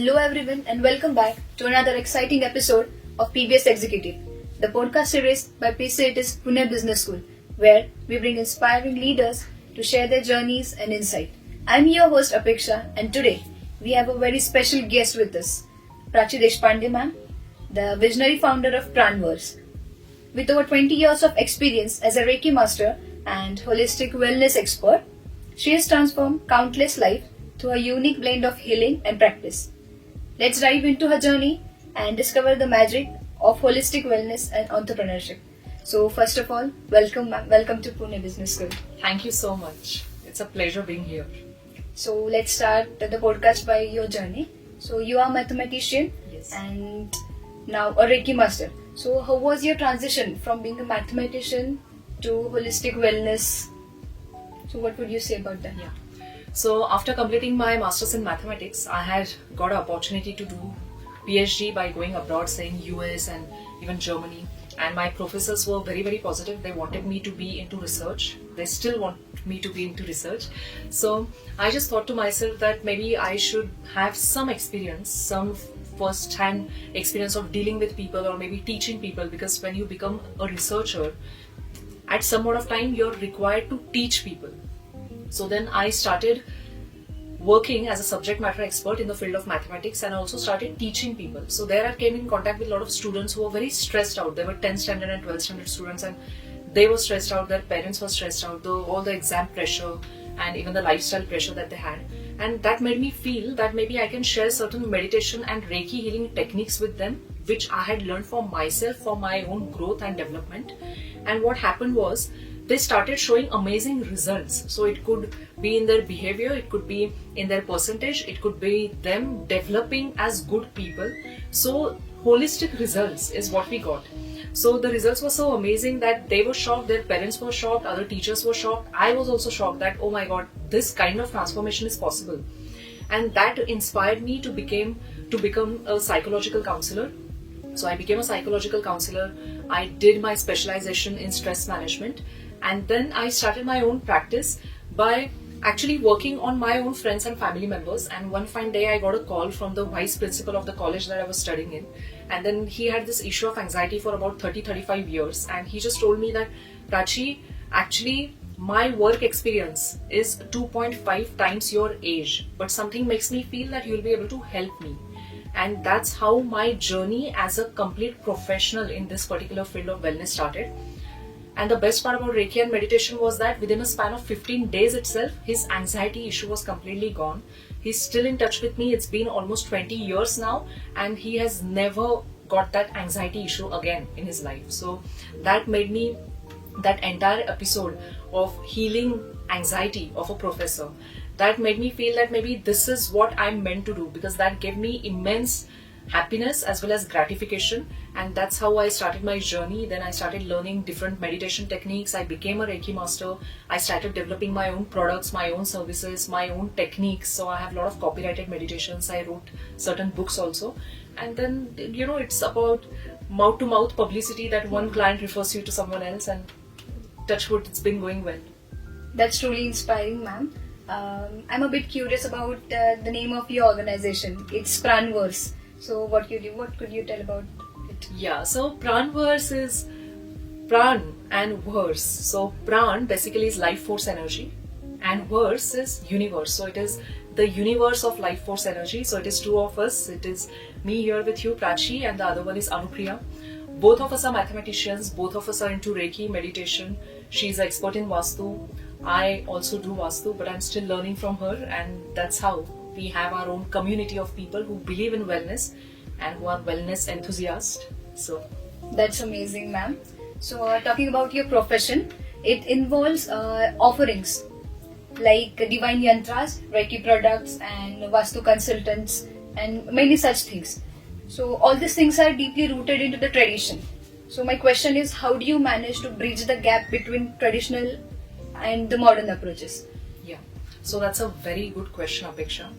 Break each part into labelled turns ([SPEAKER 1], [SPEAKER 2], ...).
[SPEAKER 1] Hello everyone and welcome back to another exciting episode of PBS Executive, the podcast series by PCIT's Pune Business School, where we bring inspiring leaders to share their journeys and insight. I'm your host Apeksha, and today we have a very special guest with us, Prachi Deshpande ma'am, the visionary founder of Pranverse. With over 20 years of experience as a Reiki master and holistic wellness expert, she has transformed countless lives through a unique blend of healing and practice. Let's dive into her journey and discover the magic of holistic wellness and entrepreneurship. So first of all, welcome to Pune Business School.
[SPEAKER 2] Thank you so much. It's a pleasure being here.
[SPEAKER 1] So let's start the podcast by your journey. So you are a mathematician
[SPEAKER 2] Yes.
[SPEAKER 1] and now a Reiki master. So how was your transition from being a mathematician to holistic wellness? So what would you say about that?
[SPEAKER 2] Yeah. So after completing my masters in mathematics, I had got an opportunity to do PhD by going abroad, say in US and even Germany. And my professors were very, very positive. They wanted me to be into research. They still want me to be into research. So I just thought to myself that maybe I should have some experience, some first-hand experience of dealing with people or maybe teaching people, because when you become a researcher, at some point of time you're required to teach people. So then I started working as a subject matter expert in the field of mathematics, and I also started teaching people. So there I came in contact with a lot of students who were very stressed out. They were 10th standard and 12th standard students, and they were stressed out, their parents were stressed out, all the exam pressure and even the lifestyle pressure that they had. And that made me feel that maybe I can share certain meditation and Reiki healing techniques with them, which I had learned for myself, for my own growth and development. And what happened was, they started showing amazing results. So it could be in their behavior, it could be in their percentage, it could be them developing as good people. So holistic results is what we got. So the results were so amazing that they were shocked, their parents were shocked, other teachers were shocked. I was also shocked that, oh my God, this kind of transformation is possible. And that inspired me to become a psychological counselor. So I became a psychological counselor. I did my specialization in stress management. And then I started my own practice by actually working on my own friends and family members. And one fine day I got a call from the vice principal of the college that I was studying in. And then he had this issue of anxiety for about 30-35 years. And he just told me that, Prachi, actually my work experience is 2.5 times your age. But something makes me feel that you'll be able to help me. And that's how my journey as a complete professional in this particular field of wellness started. And the best part about Reiki and meditation was that within a span of 15 days itself, his anxiety issue was completely gone. He's still in touch with me. It's been almost 20 years now, and he has never got that anxiety issue again in his life. So that made me, that entire episode of healing anxiety of a professor, that made me feel that maybe this is what I'm meant to do, because that gave me immense happiness as well as gratification. And that's how I started my journey. Then I started learning different meditation techniques. I became a Reiki master. I started developing my own products, my own services, my own techniques. So I have a lot of copyrighted meditations. I wrote certain books also. And then, it's about mouth to mouth publicity, that one client refers you to someone else, and touch wood, it's been going well.
[SPEAKER 1] That's truly inspiring, ma'am. I'm a bit curious about the name of your organization. It's Pranverse. So what could you tell about it?
[SPEAKER 2] Yeah, so Pranverse is Pran and Verse. So Pran basically is life force energy, and Verse is universe. So it is the universe of life force energy. So it is two of us. It is me here with you, Prachi, and the other one is Anupriya. Both of us are mathematicians. Both of us are into Reiki meditation. She's an expert in Vastu. I also do Vastu, but I'm still learning from her, and that's how we have our own community of people who believe in wellness and who are wellness enthusiasts. So
[SPEAKER 1] that's amazing, ma'am. So talking about your profession, it involves offerings like divine yantras, Reiki products, and Vastu consultants, and many such things. So all these things are deeply rooted into the tradition. So my question is, how do you manage to bridge the gap between traditional and the modern approaches?
[SPEAKER 2] Yeah, so that's a very good question, Apeksha,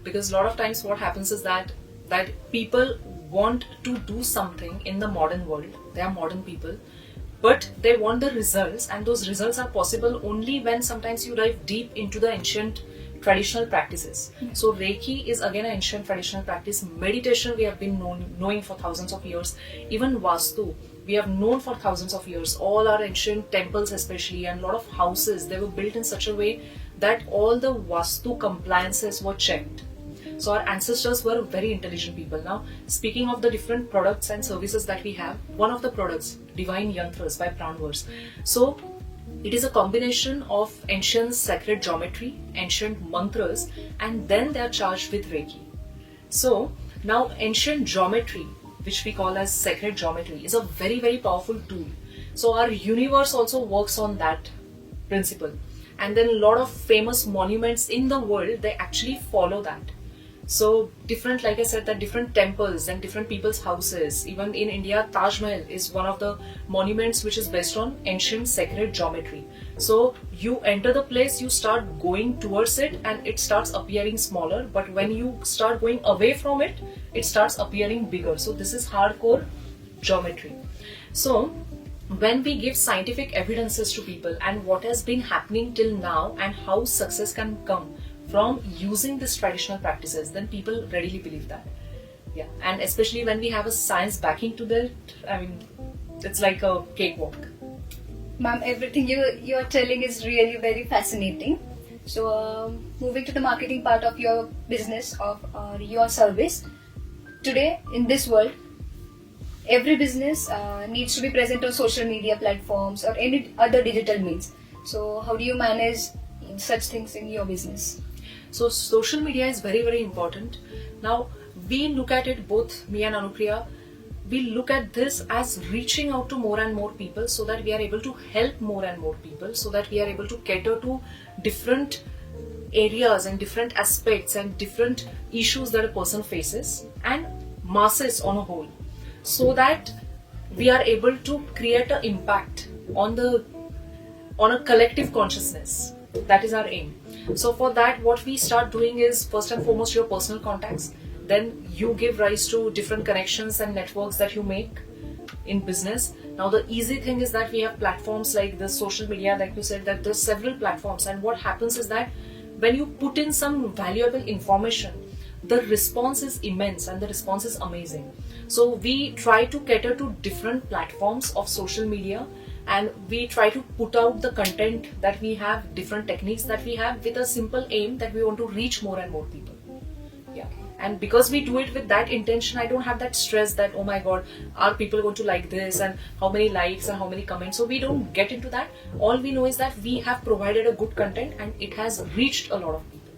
[SPEAKER 2] because a lot of times what happens is that people want to do something in the modern world. They are modern people, but they want the results, and those results are possible only when sometimes you dive deep into the ancient traditional practices. So Reiki is again an ancient traditional practice. Meditation we have been knowing for thousands of years. Even Vastu we have known for thousands of years. All our ancient temples especially and a lot of houses, they were built in such a way that all the Vastu compliances were checked. So our ancestors were very intelligent people. Now, speaking of the different products and services that we have, one of the products, Divine Yantras by Pranverse. So it is a combination of ancient sacred geometry, ancient mantras, and then they are charged with Reiki. So now ancient geometry, which we call as sacred geometry, is a very, very powerful tool. So our universe also works on that principle. And then a lot of famous monuments in the world, they actually follow that. So different, like I said, that different temples and different people's houses, even in India, Taj Mahal is one of the monuments which is based on ancient sacred geometry. So you enter the place, you start going towards it and it starts appearing smaller, but when you start going away from it, it starts appearing bigger. So this is hardcore geometry. So when we give scientific evidences to people and what has been happening till now and how success can come from using these traditional practices, then people readily believe that. Yeah, and especially when we have a science backing to that, I mean, it's like a cakewalk.
[SPEAKER 1] Ma'am, everything you are telling is really very fascinating. So, moving to the marketing part of your business of your service, today in this world, every business needs to be present on social media platforms or any other digital means. So, how do you manage such things in your business?
[SPEAKER 2] So social media is very, very important. Now we look at it, both me and Anupriya, we look at this as reaching out to more and more people so that we are able to help more and more people, so that we are able to cater to different areas and different aspects and different issues that a person faces and masses on a whole, so that we are able to create an impact on a collective consciousness. That is our aim. So for that, what we start doing is first and foremost your personal contacts. Then you give rise to different connections and networks that you make in business. Now the easy thing is that we have platforms like the social media, like you said, that there's several platforms, and what happens is that when you put in some valuable information, the response is immense and the response is amazing. So we try to cater to different platforms of social media, and we try to put out the content that we have, different techniques that we have, with a simple aim that we want to reach more and more people. Yeah. And because we do it with that intention, I don't have that stress that, oh my god, are people going to like this and how many likes and how many comments. So we don't get into that. All we know is that we have provided a good content and it has reached a lot of people.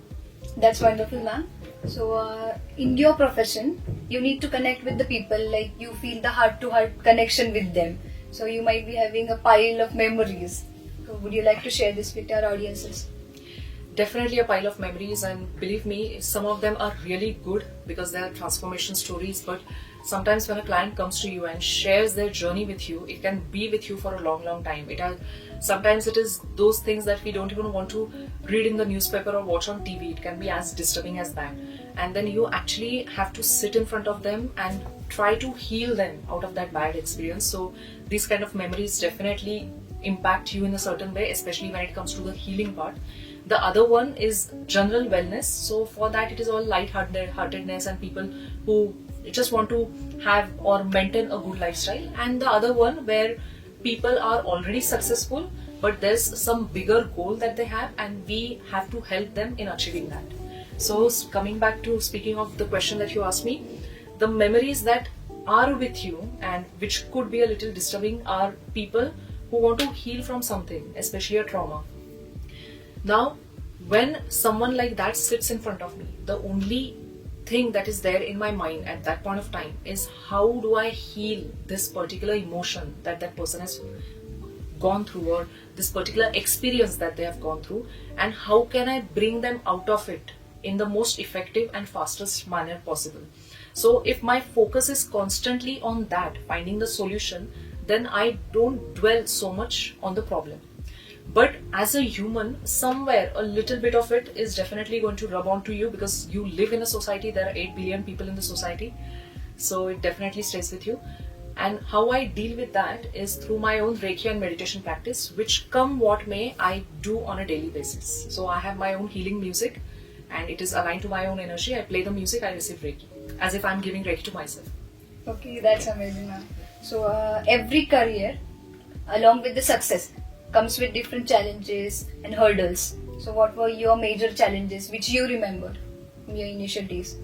[SPEAKER 1] That's wonderful, ma'am. So in your profession, you need to connect with the people, like you feel the heart-to-heart connection with them. So you might be having a pile of memories. So would you like to share this with our audiences?
[SPEAKER 2] Definitely a pile of memories, and believe me, some of them are really good because they are transformation stories. But sometimes when a client comes to you and shares their journey with you, it can be with you for a long, long time. Sometimes it is those things that we don't even want to read in the newspaper or watch on TV. It can be as disturbing as that. And then you actually have to sit in front of them and try to heal them out of that bad experience. So these kind of memories definitely impact you in a certain way, especially when it comes to the healing part. The other one is general wellness. So for that, it is all light-heartedness and people who just want to have or maintain a good lifestyle. And the other one where people are already successful, but there's some bigger goal that they have and we have to help them in achieving that. So coming back to speaking of the question that you asked me, the memories that are with you and which could be a little disturbing are people who want to heal from something, especially a trauma. Now, when someone like that sits in front of me, the only thing that is there in my mind at that point of time is how do I heal this particular emotion that that person has gone through, or this particular experience that they have gone through, and how can I bring them out of it in the most effective and fastest manner possible. So if my focus is constantly on that, finding the solution, then I don't dwell so much on the problem. But as a human, somewhere a little bit of it is definitely going to rub onto you because you live in a society. There are 8 billion people in the society. So it definitely stays with you. And how I deal with that is through my own Reiki and meditation practice, which come what may, I do on a daily basis. So I have my own healing music and it is aligned to my own energy. I play the music, I receive Reiki as if I'm giving Reiki to myself.
[SPEAKER 1] Okay, that's amazing, ma'am. So every career, along with the success, comes with different challenges and hurdles. So what were your major challenges which you remembered in your initial days?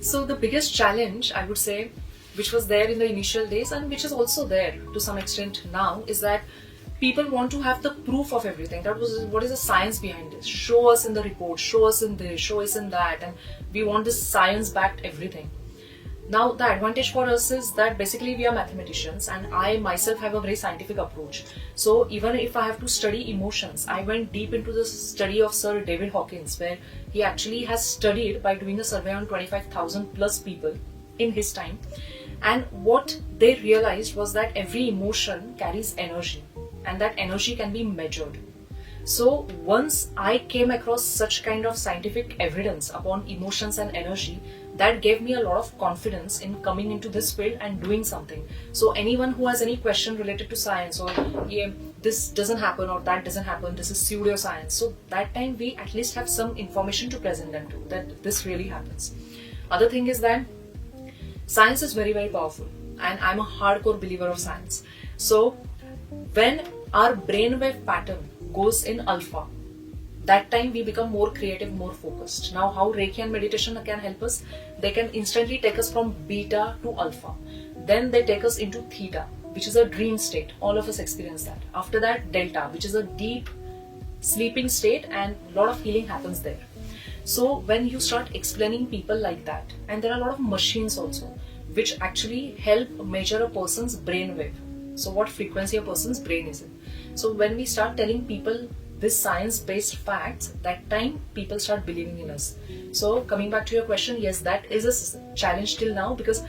[SPEAKER 2] So the biggest challenge, I would say, which was there in the initial days and which is also there to some extent now, is that people want to have the proof of everything. That was what is the science behind this? Show us in the report, show us in this, show us in that, and we want this science-backed everything. Now the advantage for us is that basically we are mathematicians and I myself have a very scientific approach. So even if I have to study emotions, I went deep into the study of Sir David Hawkins, where he actually has studied by doing a survey on 25,000 plus people in his time. And what they realized was that every emotion carries energy and that energy can be measured. So once I came across such kind of scientific evidence upon emotions and energy, that gave me a lot of confidence in coming into this field and doing something. So anyone who has any question related to science or this doesn't happen or that doesn't happen, this is pseudoscience. So that time we at least have some information to present them to that this really happens. Other thing is that science is very, very powerful and I'm a hardcore believer of science. So when our brainwave pattern goes in alpha, that time we become more creative, more focused. Now how Reiki and meditation can help us? They can instantly take us from beta to alpha. Then they take us into theta, which is a dream state. All of us experience that. After that, delta, which is a deep sleeping state, and a lot of healing happens there. So when you start explaining people like that, and there are a lot of machines also, which actually help measure a person's brain wave. So what frequency a person's brain is in. So when we start telling people this science-based facts, that time people start believing in us. So coming back to your question, yes, that is a challenge till now, because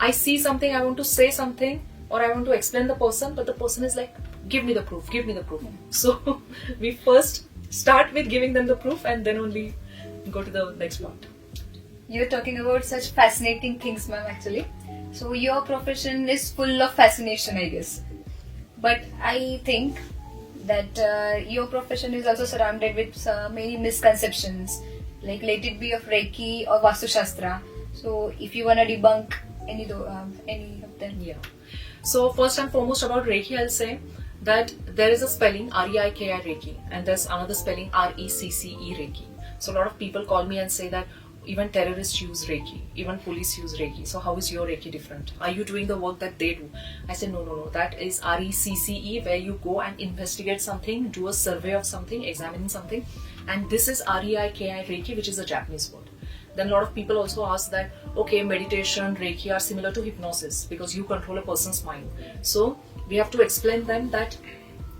[SPEAKER 2] I see something, I want to say something, or I want to explain the person, but the person is like, give me the proof, give me the proof. So we first start with giving them the proof and then only go to the next part.
[SPEAKER 1] You're talking about such fascinating things, ma'am, actually. So your profession is full of fascination, I guess. But I think that your profession is also surrounded with many misconceptions, like let it be of Reiki or Vastu Shastra. So if you want to debunk any of them.
[SPEAKER 2] Yeah. So first and foremost about Reiki, I'll say that there is a spelling Reiki Reiki and there's another spelling Recce Reiki. So a lot of people call me and say that even terrorists use Reiki, even police use Reiki. So how is your Reiki different? Are you doing the work that they do? I said, no. That is Recce, where you go and investigate something, do a survey of something, examine something. And this is Reiki Reiki, which is a Japanese word. Then a lot of people also ask that, okay, meditation, Reiki are similar to hypnosis because you control a person's mind. So we have to explain them that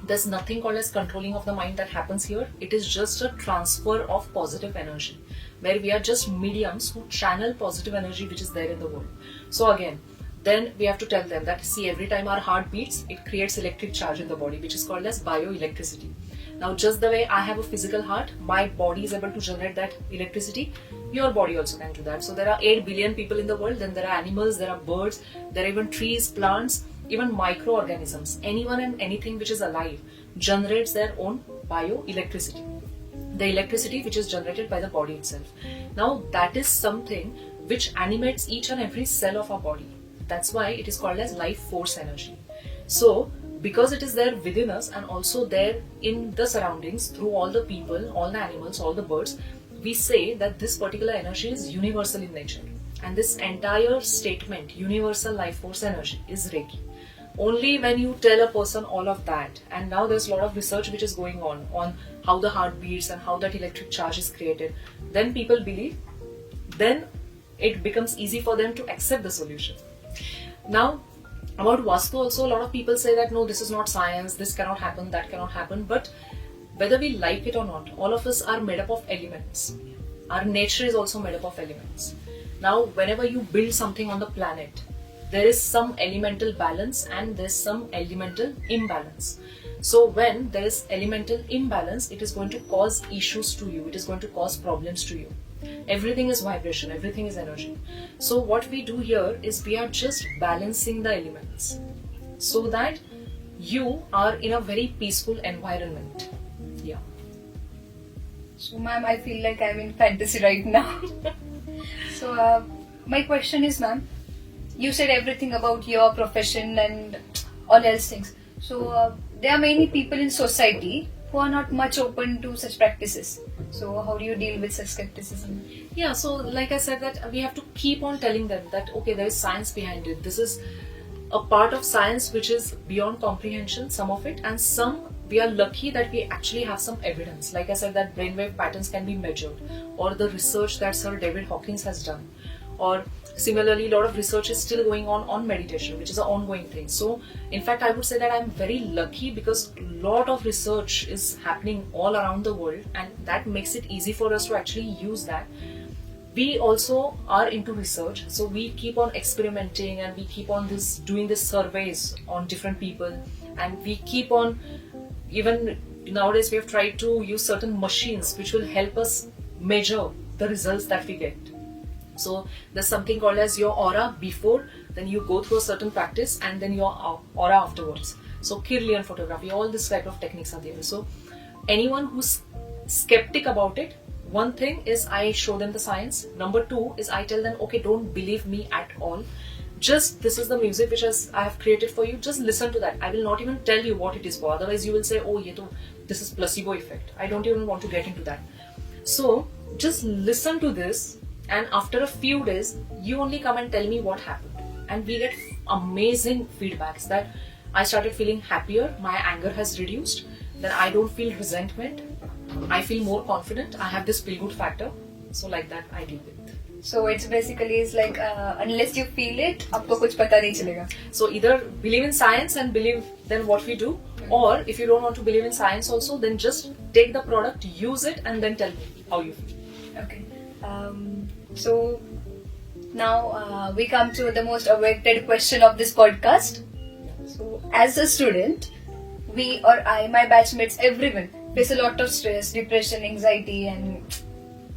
[SPEAKER 2] there's nothing called as controlling of the mind that happens here. It is just a transfer of positive energy, where we are just mediums who channel positive energy which is there in the world. So again, then we have to tell them that, see, every time our heart beats, it creates electric charge in the body, which is called as bioelectricity. Now, just the way I have a physical heart, my body is able to generate that electricity, your body also can do that. So there are 8 billion people in the world, then there are animals, there are birds, there are even trees, plants, even microorganisms. Anyone and anything which is alive generates their own bioelectricity. The electricity which is generated by the body itself. Now that is something which animates each and every cell of our body. That's why it is called as life force energy. So because it is there within us and also there in the surroundings through all the people, all the animals, all the birds, we say that this particular energy is universal in nature. And this entire statement, universal life force energy, is Reiki. Only when you tell a person all of that, and now there's a lot of research which is going on how the heart beats and how that electric charge is created, then people believe, then it becomes easy for them to accept the solution. Now, about Vastu also, a lot of people say that no, this is not science, this cannot happen, that cannot happen, but whether we like it or not, all of us are made up of elements. Our nature is also made up of elements. Now, whenever you build something on the planet, there is some elemental balance and there's some elemental imbalance. So when there is elemental imbalance, it is going to cause issues to you, it is going to cause problems to you. Everything is vibration, everything is energy. So what we do here is we are just balancing the elements so that you are in a very peaceful environment. Yeah.
[SPEAKER 1] So, ma'am, I feel like I'm in fantasy right now. So, my question is, ma'am, you said everything about your profession and all else things. So, there are many people in society who are not much open to such practices. So, how do you deal with such skepticism?
[SPEAKER 2] Yeah, so like I said, that we have to keep on telling them that okay, there is science behind it. This is a part of science which is beyond comprehension, some of it, and some we are lucky that we actually have some evidence. Like I said, that brainwave patterns can be measured, or the research that Sir David Hawkins has done, or similarly, a lot of research is still going on meditation, which is an ongoing thing. So, in fact, I would say that I'm very lucky because a lot of research is happening all around the world, and that makes it easy for us to actually use that. We also are into research, so we keep on experimenting and we keep on doing this surveys on different people, and we keep on, even nowadays we have tried to use certain machines which will help us measure the results that we get. So there's something called as your aura before, then you go through a certain practice, and then your aura afterwards. So Kirlian photography, all this type of techniques are there. So anyone who's skeptic about it, one thing is I show them the science. Number two is I tell them, okay, don't believe me at all. Just this is the music which I have created for you. Just listen to that. I will not even tell you what it is for. Otherwise you will say, oh, this is placebo effect. I don't even want to get into that. So just listen to this, and after a few days, you only come and tell me what happened. And we get amazing feedbacks that I started feeling happier, my anger has reduced, then I don't feel resentment, I feel more confident, I have this feel-good factor. So like that I deal with.
[SPEAKER 1] So it's basically is like unless you feel it, आपको कुछ पता नहीं चलेगा.
[SPEAKER 2] So either believe in science and believe then what we do, or if you don't want to believe in science also, then just take the product, use it, and then tell me how you feel.
[SPEAKER 1] Okay. So now we come to the most awaited question of this podcast. So as a student, we or I, my batchmates, everyone face a lot of stress, depression, anxiety, and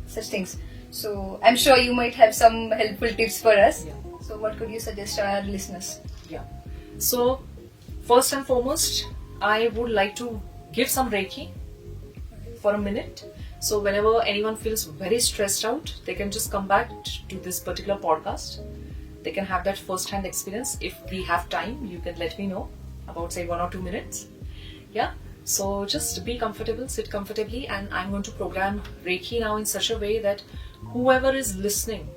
[SPEAKER 1] such things. So I'm sure you might have some helpful tips for us.
[SPEAKER 2] Yeah.
[SPEAKER 1] So what could you suggest to our listeners?
[SPEAKER 2] Yeah. So first and foremost, I would like to give some Reiki for a minute. So whenever anyone feels very stressed out, they can just come back to this particular podcast. They can have that first-hand experience. If we have time, you can let me know about say 1 or 2 minutes. Yeah. So just be comfortable, sit comfortably, and I'm going to program Reiki now in such a way that whoever is listening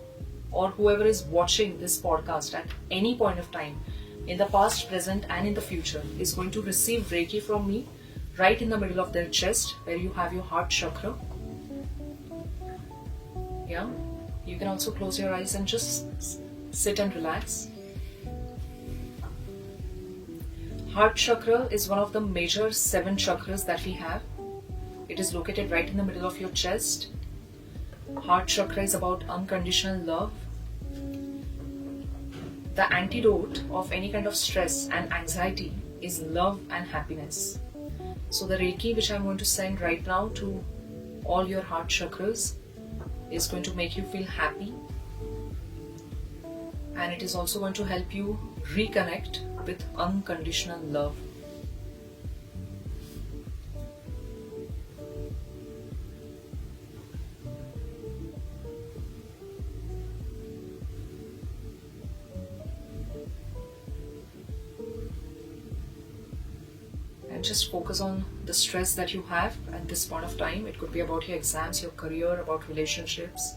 [SPEAKER 2] or whoever is watching this podcast at any point of time, in the past, present, and in the future, is going to receive Reiki from me right in the middle of their chest, where you have your heart chakra. Yeah, you can also close your eyes and just sit and relax. Heart chakra is one of the major 7 chakras that we have. It is located right in the middle of your chest. Heart chakra is about unconditional love. The antidote of any kind of stress and anxiety is love and happiness. So the Reiki which I'm going to send right now to all your heart chakras is going to make you feel happy, and it is also going to help you reconnect with unconditional love. And just focus on the stress that you have at this point of time. It could be about your exams, your career, about relationships,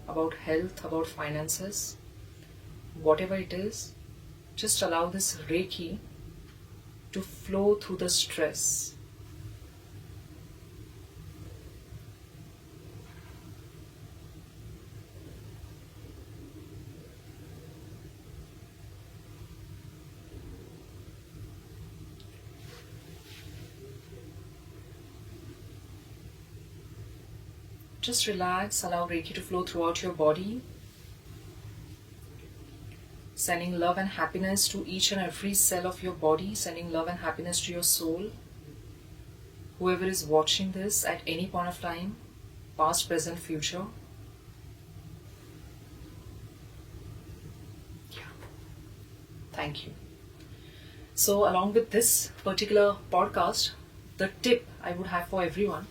[SPEAKER 2] about health, about finances. Whatever it is, just allow this Reiki to flow through the stress. Just relax, allow Reiki to flow throughout your body, sending love and happiness to each and every cell of your body, sending love and happiness to your soul. Whoever is watching this at any point of time, past, present, future, thank you. So along with this particular podcast, the tip I would have for everyone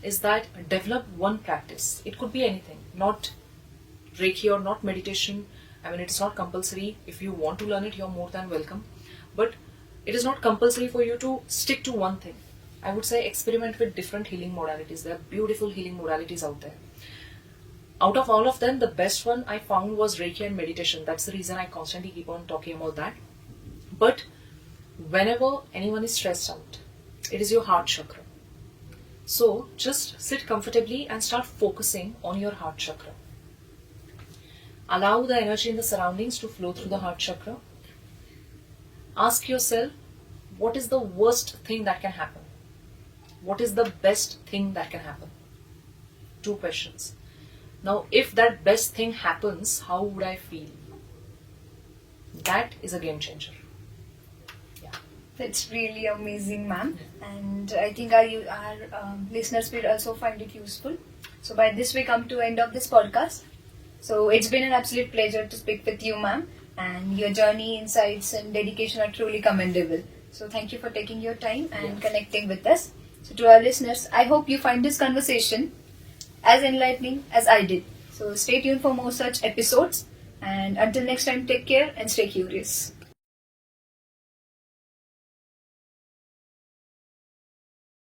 [SPEAKER 2] is that develop one practice. It could be anything, not Reiki or not meditation. I mean, it's not compulsory. If you want to learn it, you're more than welcome. But it is not compulsory for you to stick to one thing. I would say experiment with different healing modalities. There are beautiful healing modalities out there. Out of all of them, the best one I found was Reiki and meditation. That's the reason I constantly keep on talking about that. But whenever anyone is stressed out, it is your heart chakra. So just sit comfortably and start focusing on your heart chakra. Allow the energy in the surroundings to flow through the heart chakra. Ask yourself, what is the worst thing that can happen? What is the best thing that can happen? 2 questions. Now, if that best thing happens, how would I feel? That is a game changer.
[SPEAKER 1] That's really amazing, ma'am. And I think our listeners will also find it useful. So by this we come to end of this podcast. So it's been an absolute pleasure to speak with you, ma'am. And your journey, insights and dedication are truly commendable. So thank you for taking your time and connecting with us. So to our listeners, I hope you find this conversation as enlightening as I did. So stay tuned for more such episodes. And until next time, take care and stay curious.